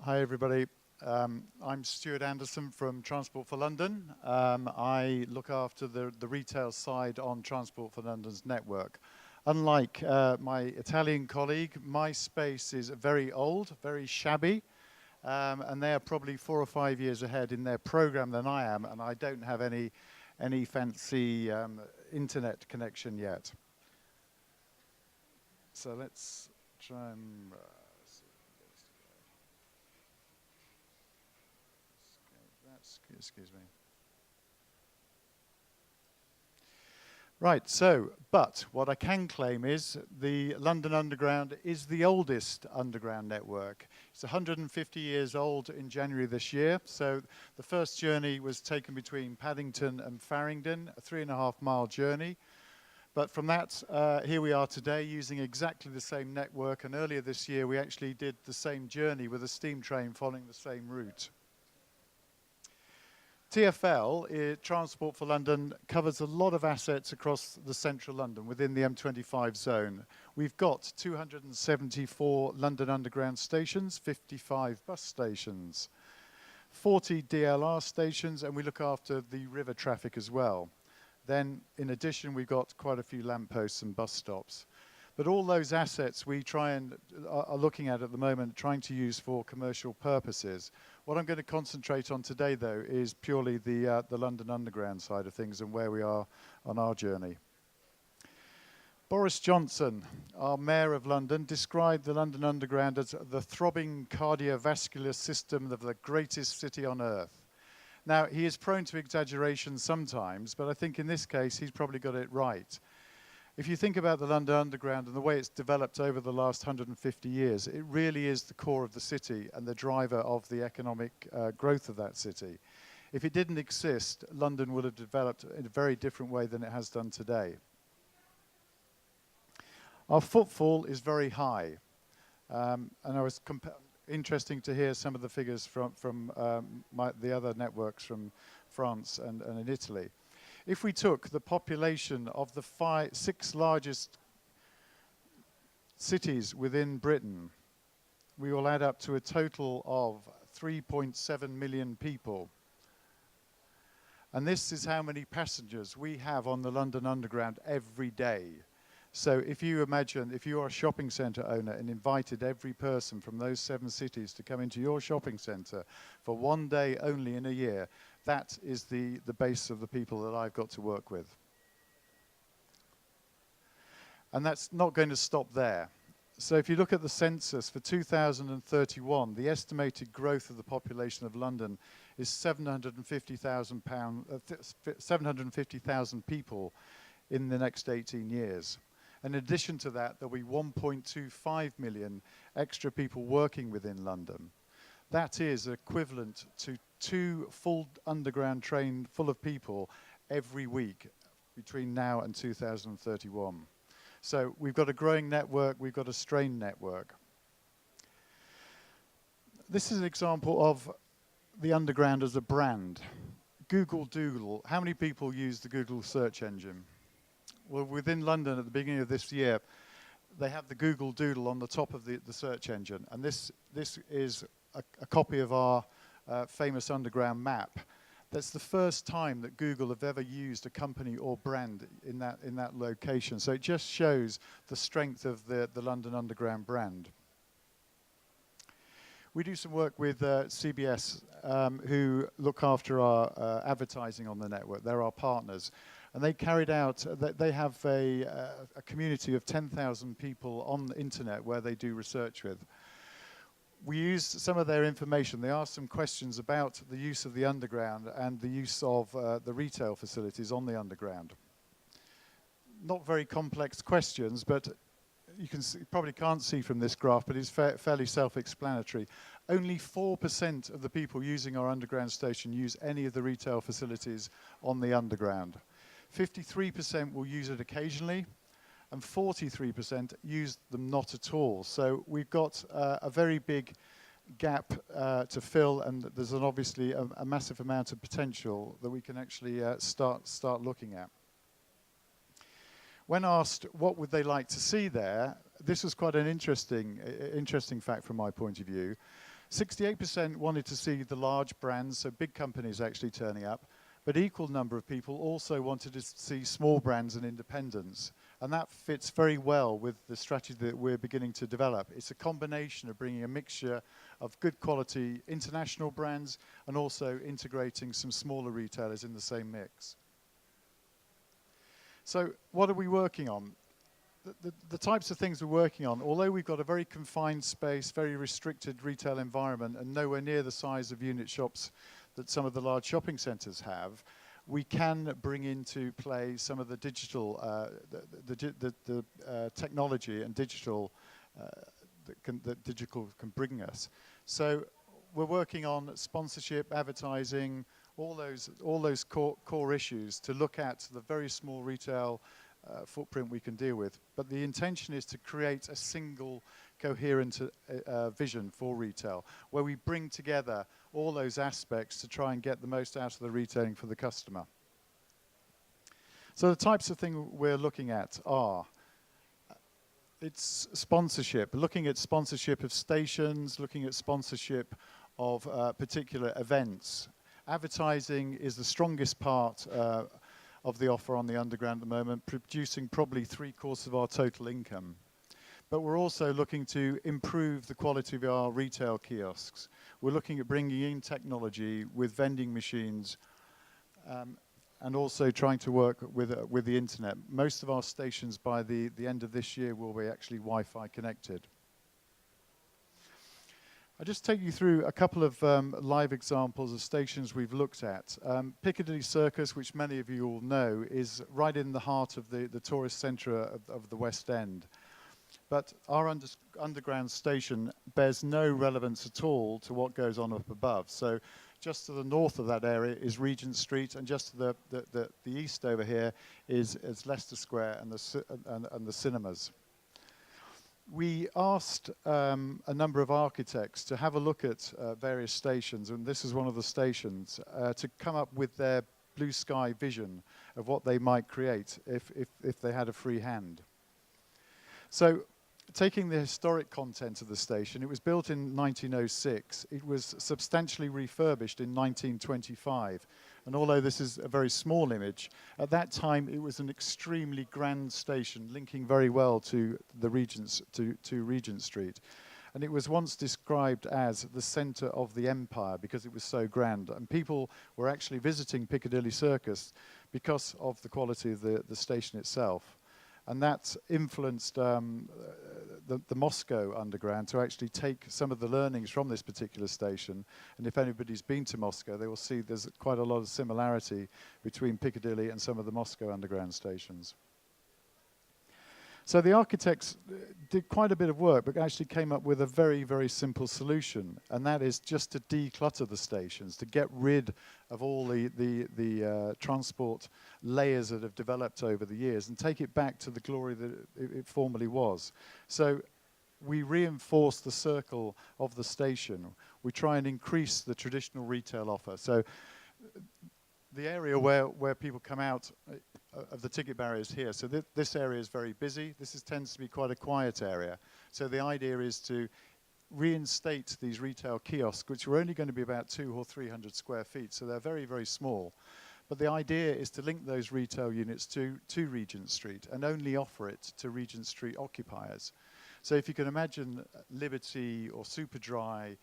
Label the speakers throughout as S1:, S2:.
S1: Hi, everybody. I'm Stuart Anderson from Transport for London. I look after the retail side on Transport for London's network. Unlike my Italian colleague, my space is very old, very shabby, and they are probably 4 or 5 years ahead in their program than I am, and I don't have any fancy internet connection yet. So let's try and... excuse me. Right, so, but what I can claim is the London Underground is the oldest underground network. It's 150 years old in January this year. So the first journey was taken between Paddington and Farringdon, a 3.5-mile journey. But from that, here we are today using exactly the same network. And earlier this year, we actually did the same journey with a steam train following the same route. TfL, Transport for London, covers a lot of assets across the central London within the M25 zone. We've got 274 London Underground stations, 55 bus stations, 40 DLR stations, and we look after the river traffic as well. Then, in addition, we've got quite a few lampposts and bus stops. But all those assets we try and are looking at the moment, trying to use for commercial purposes. What I'm going to concentrate on today, though, is purely the London Underground side of things and where we are on our journey. Boris Johnson, our Mayor of London, described the London Underground as the throbbing cardiovascular system of the greatest city on earth. Now, he is prone to exaggeration sometimes, but I think in this case he's probably got it right. If you think about the London Underground and the way it's developed over the last 150 years, it really is the core of the city and the driver of the economic growth of that city. If it didn't exist, London would have developed in a very different way than it has done today. Our footfall is very high. And I was interesting to hear some of the figures from the other networks from France and in Italy. If we took the population of the 6 largest cities within Britain, we will add up to a total of 3.7 million people. And this is how many passengers we have on the London Underground every day. So if you imagine, if you are a shopping centre owner and invited every person from those 7 cities to come into your shopping centre for 1 day only in a year, that is the base of the people that I've got to work with. And that's not going to stop there. So if you look at the census for 2031, the estimated growth of the population of London is 750,000 people in the next 18 years. In addition to that, there'll be 1.25 million extra people working within London. That is equivalent to 2 full underground trains full of people every week between now and 2031. So we've got a growing network, we've got a strained network. This is an example of the Underground as a brand. Google Doodle, how many people use the Google search engine? Well, within London at the beginning of this year, they have the Google Doodle on the top of the search engine. And this is a copy of our famous underground map. That's the first time that Google have ever used a company or brand in that location. So it just shows the strength of the London Underground brand. We do some work with CBS, who look after our advertising on the network. They're our partners. And they carried out, they have a community of 10,000 people on the internet where they do research with. We used some of their information. They asked some questions about the use of the underground and the use of the retail facilities on the underground. Not very complex questions, but you probably can't see from this graph, but it's fairly self-explanatory. Only 4% of the people using our underground station use any of the retail facilities on the underground. 53% will use it occasionally, and 43% use them not at all. So we've got a very big gap to fill, and there's obviously a massive amount of potential that we can actually start looking at. When asked what would they like to see there, this was quite an interesting fact from my point of view. 68% wanted to see the large brands, so big companies actually turning up, but equal number of people also wanted to see small brands and independents. And that fits very well with the strategy that we're beginning to develop. It's a combination of bringing a mixture of good quality international brands and also integrating some smaller retailers in the same mix. So what are we working on? The types of things we're working on, although we've got a very confined space, very restricted retail environment and nowhere near the size of unit shops that some of the large shopping centres have, we can bring into play some of the digital, technology and digital that digital can bring us. So we're working on sponsorship, advertising, all those core issues to look at the very small retail footprint we can deal with. But the intention is to create a single coherent vision for retail, where we bring together all those aspects to try and get the most out of the retailing for the customer. So the types of things we're looking at are, it's sponsorship, looking at sponsorship of stations, looking at sponsorship of particular events. Advertising is the strongest part of the offer on the Underground at the moment, producing probably 3/4 of our total income. But we're also looking to improve the quality of our retail kiosks. We're looking at bringing in technology with vending machines and also trying to work with the internet. Most of our stations by the end of this year will be actually Wi-Fi connected. I'll just take you through a couple of live examples of stations we've looked at. Piccadilly Circus, which many of you all know, is right in the heart of the tourist centre of the West End. But our underground station bears no relevance at all to what goes on up above. So just to the north of that area is Regent Street, and just to the east over here is Leicester Square and the cinemas. We asked a number of architects to have a look at various stations, and this is one of the stations, to come up with their blue sky vision of what they might create if they had a free hand. So, taking the historic content of the station, it was built in 1906. It was substantially refurbished in 1925. And although this is a very small image, at that time it was an extremely grand station linking very well to the Regent Street. And it was once described as the centre of the empire because it was so grand. And people were actually visiting Piccadilly Circus because of the quality of the station itself. And that influenced the Moscow Underground to actually take some of the learnings from this particular station. And if anybody's been to Moscow, they will see there's quite a lot of similarity between Piccadilly and some of the Moscow Underground stations. So the architects did quite a bit of work, but actually came up with a very, very simple solution. And that is just to declutter the stations, to get rid of all the transport layers that have developed over the years and take it back to the glory that it formerly was. So we reinforce the circle of the station. We try and increase the traditional retail offer. So the area where people come out of the ticket barriers here. So this area is very busy. This tends to be quite a quiet area. So the idea is to reinstate these retail kiosks, which are only going to be about 200 or 300 square feet. So they're very, very small. But the idea is to link those retail units to Regent Street and only offer it to Regent Street occupiers. So if you can imagine Liberty or Superdry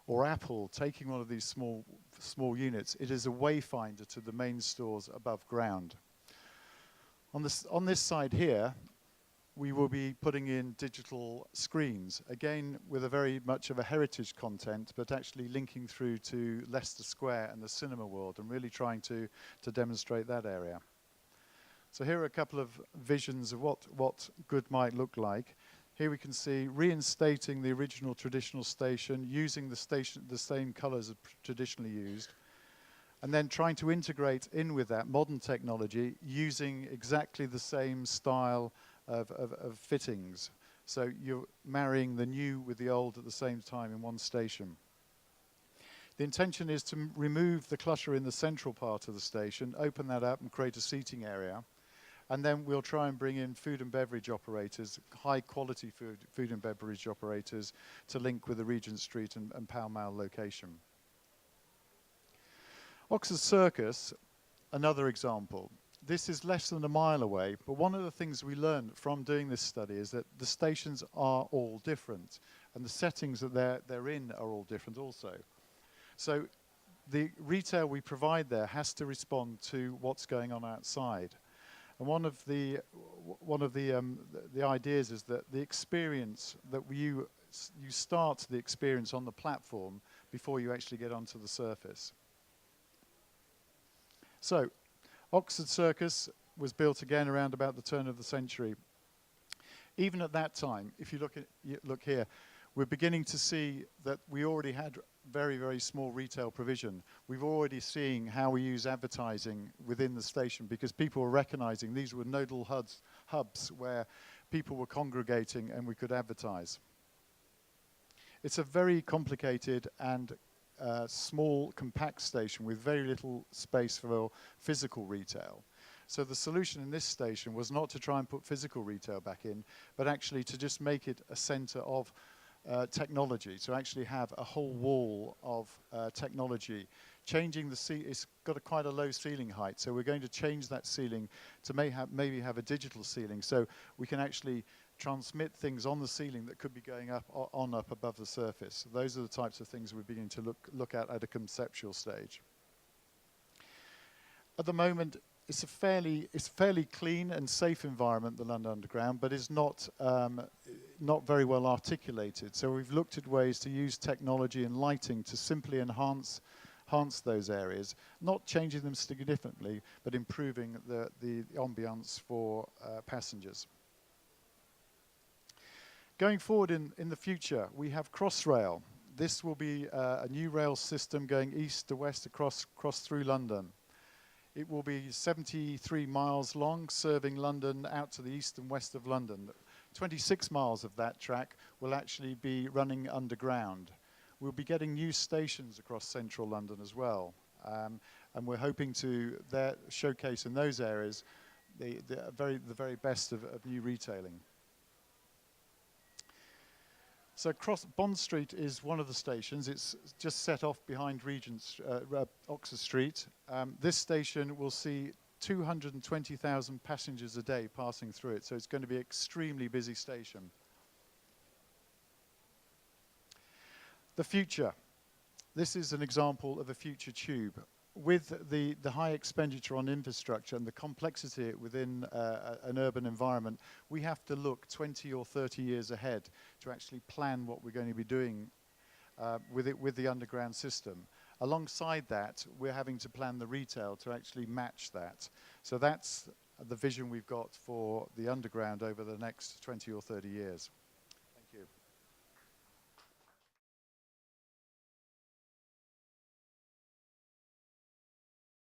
S1: or Apple taking one of these small units, it is a wayfinder to the main stores above ground. On this side here, we will be putting in digital screens, again with a very much of a heritage content, but actually linking through to Leicester Square and the cinema world and really trying to demonstrate that area. So here are a couple of visions of what good might look like. Here we can see reinstating the original traditional station, using the same colours as traditionally used, and then trying to integrate in with that modern technology using exactly the same style of fittings. So you're marrying the new with the old at the same time in one station. The intention is to remove the clutter in the central part of the station, open that up and create a seating area. And then we'll try and bring in food and beverage operators, high quality food and beverage operators, to link with the Regent Street and Pall Mall location. Oxford Circus, another example. This is less than a mile away, but one of the things we learned from doing this study is that the stations are all different, and the settings that they're in are all different also. So the retail we provide there has to respond to what's going on outside. And one of the ideas is that the experience that you start the experience on the platform before you actually get onto the surface. So, Oxford Circus was built again around about the turn of the century. Even at that time, if you look here, we're beginning to see that we already had very, very small retail provision. We've already seen how we use advertising within the station because people were recognizing these were nodal hubs where people were congregating and we could advertise. It's a very complicated and small, compact station with very little space for physical retail. So the solution in this station was not to try and put physical retail back in, but actually to just make it a center of technology, to actually have a whole wall of technology. Changing the it's got quite a low ceiling height, so we're going to change that ceiling to maybe have a digital ceiling, so we can actually transmit things on the ceiling that could be going up above the surface. Those are the types of things we're beginning to look at a conceptual stage. At the moment, it's a fairly clean and safe environment, the London Underground, but is not very well articulated. So we've looked at ways to use technology and lighting to simply enhance those areas, not changing them significantly, but improving the ambience for passengers. Going forward in the future, we have Crossrail. This will be a new rail system going east to west across through London. It will be 73 miles long, serving London out to the east and west of London. 26 miles of that track will actually be running underground. We'll be getting new stations across central London as well. And we're hoping to showcase in those areas the very best of new retailing. So Bond Street is one of the stations. It's just set off behind Oxford Street. This station will see 220,000 passengers a day passing through it, so it's going to be an extremely busy station. The future. This is an example of a future tube. With the high expenditure on infrastructure and the complexity within an urban environment, we have to look 20 or 30 years ahead to actually plan what we're going to be doing with the underground system. Alongside that, we're having to plan the retail to actually match that. So that's the vision we've got for the underground over the next 20 or 30 years.